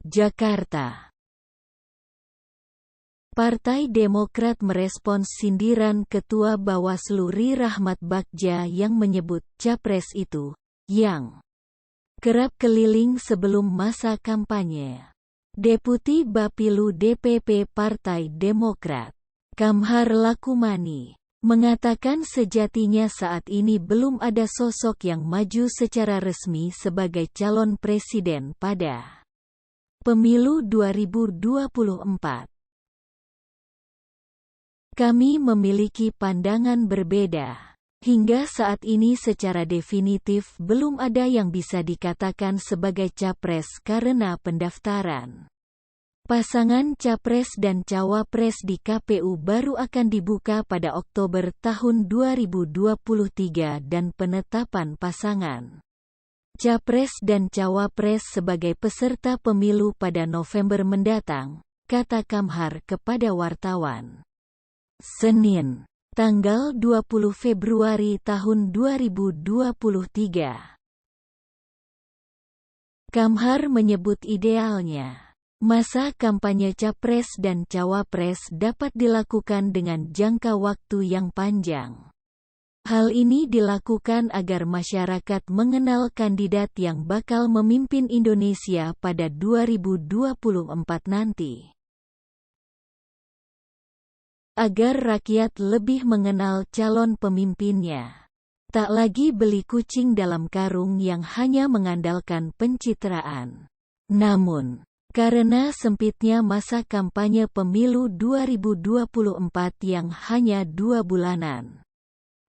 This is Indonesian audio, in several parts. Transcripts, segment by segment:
Jakarta. Partai Demokrat merespons sindiran Ketua Bawaslu Ri Rahmat Bagja yang menyebut capres itu, yang kerap keliling sebelum masa kampanye. Deputi Bapilu DPP Partai Demokrat, Kamhar Lakumani, mengatakan sejatinya saat ini belum ada sosok yang maju secara resmi sebagai calon presiden pada pemilu 2024. Kami memiliki pandangan berbeda. Hingga saat ini secara definitif belum ada yang bisa dikatakan sebagai capres karena pendaftaran pasangan capres dan cawapres di KPU baru akan dibuka pada Oktober tahun 2023 dan penetapan pasangan capres dan cawapres sebagai peserta pemilu pada November mendatang, kata Kamhar kepada wartawan. Senin, tanggal 20 Februari tahun 2023. Kamhar menyebut idealnya, masa kampanye capres dan cawapres dapat dilakukan dengan jangka waktu yang panjang. Hal ini dilakukan agar masyarakat mengenal kandidat yang bakal memimpin Indonesia pada 2024 nanti. Agar rakyat lebih mengenal calon pemimpinnya. Tak lagi beli kucing dalam karung yang hanya mengandalkan pencitraan. Namun, karena sempitnya masa kampanye pemilu 2024 yang hanya 2 bulanan,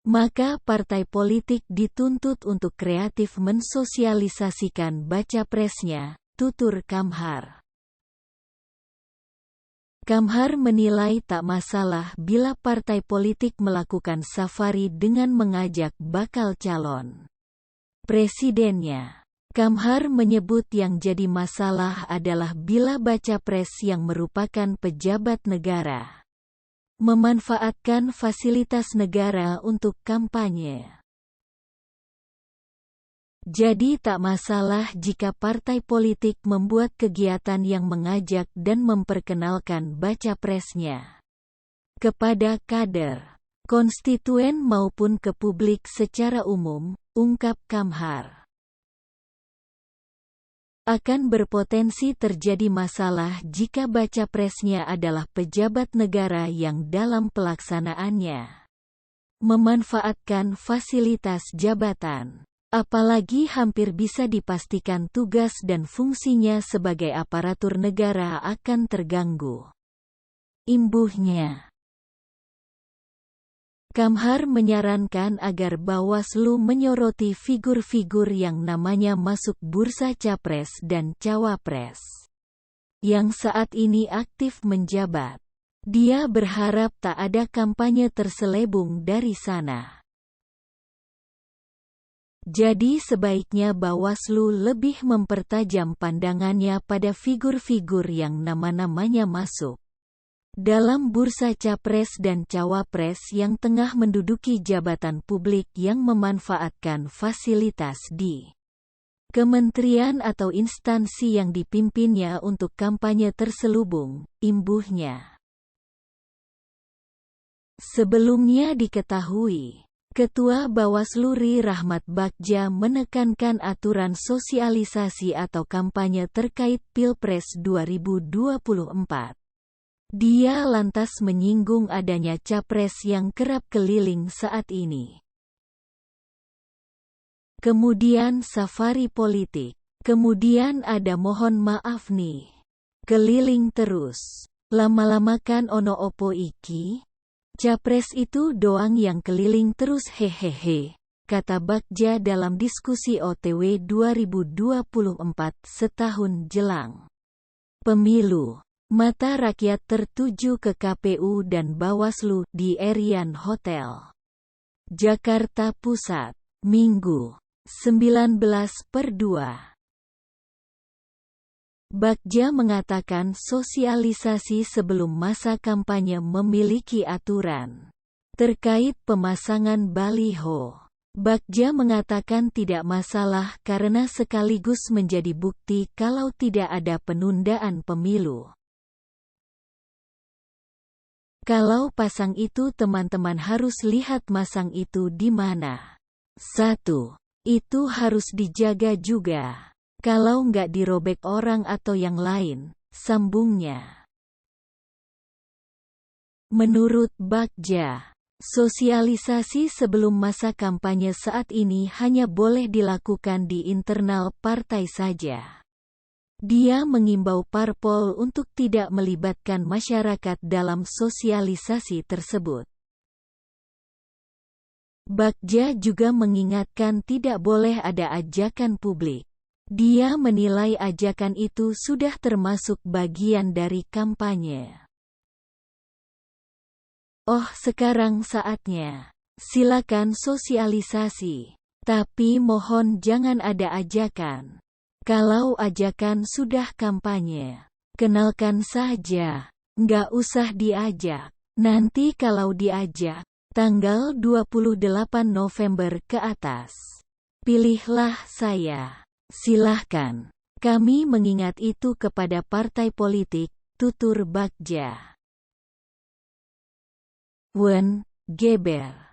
maka partai politik dituntut untuk kreatif mensosialisasikan baca presnya, tutur Kamhar. Kamhar menilai tak masalah bila partai politik melakukan safari dengan mengajak bakal calon presidennya. Kamhar menyebut yang jadi masalah adalah bila baca pres yang merupakan pejabat negara memanfaatkan fasilitas negara untuk kampanye. Jadi tak masalah jika partai politik membuat kegiatan yang mengajak dan memperkenalkan baca presnya kepada kader, konstituen maupun ke publik secara umum, ungkap Kamhar. Akan berpotensi terjadi masalah jika baca presnya adalah pejabat negara yang dalam pelaksanaannya memanfaatkan fasilitas jabatan. Apalagi hampir bisa dipastikan tugas dan fungsinya sebagai aparatur negara akan terganggu. Imbuhnya, Kamhar menyarankan agar Bawaslu menyoroti figur-figur yang namanya masuk bursa capres dan cawapres yang saat ini aktif menjabat. Dia berharap tak ada kampanye terselebung dari sana. Jadi sebaiknya Bawaslu lebih mempertajam pandangannya pada figur-figur yang nama-namanya masuk dalam bursa capres dan cawapres yang tengah menduduki jabatan publik yang memanfaatkan fasilitas di kementerian atau instansi yang dipimpinnya untuk kampanye terselubung, imbuhnya. Sebelumnya diketahui, Ketua Bawaslu Ri Rahmat Bagja menekankan aturan sosialisasi atau kampanye terkait Pilpres 2024. Dia lantas menyinggung adanya capres yang kerap keliling saat ini. Kemudian safari politik. Kemudian ada mohon maaf nih. Keliling terus. Lama-lama kan ono opo iki? Capres itu doang yang keliling terus hehehe, kata Bagja dalam diskusi OTW 2024 setahun jelang pemilu. Mata rakyat tertuju ke KPU dan Bawaslu di Erian Hotel, Jakarta Pusat, Minggu, 19/2. Bagja mengatakan sosialisasi sebelum masa kampanye memiliki aturan terkait pemasangan baliho. Bagja mengatakan tidak masalah karena sekaligus menjadi bukti kalau tidak ada penundaan pemilu. Kalau pasang itu teman-teman harus lihat masang itu di mana. 1. Itu harus dijaga juga. Kalau nggak dirobek orang atau yang lain, sambungnya. Menurut Bagja, sosialisasi sebelum masa kampanye saat ini hanya boleh dilakukan di internal partai saja. Dia mengimbau parpol untuk tidak melibatkan masyarakat dalam sosialisasi tersebut. Bagja juga mengingatkan tidak boleh ada ajakan publik. Dia menilai ajakan itu sudah termasuk bagian dari kampanye. Oh, sekarang saatnya. Silakan sosialisasi. Tapi mohon jangan ada ajakan. Kalau ajakan sudah kampanye, kenalkan saja. Nggak usah diajak. Nanti kalau diajak, tanggal 28 November ke atas. Pilihlah saya. Silahkan. Kami mengingat itu kepada partai politik, tutur Bagja. Wen, Geber.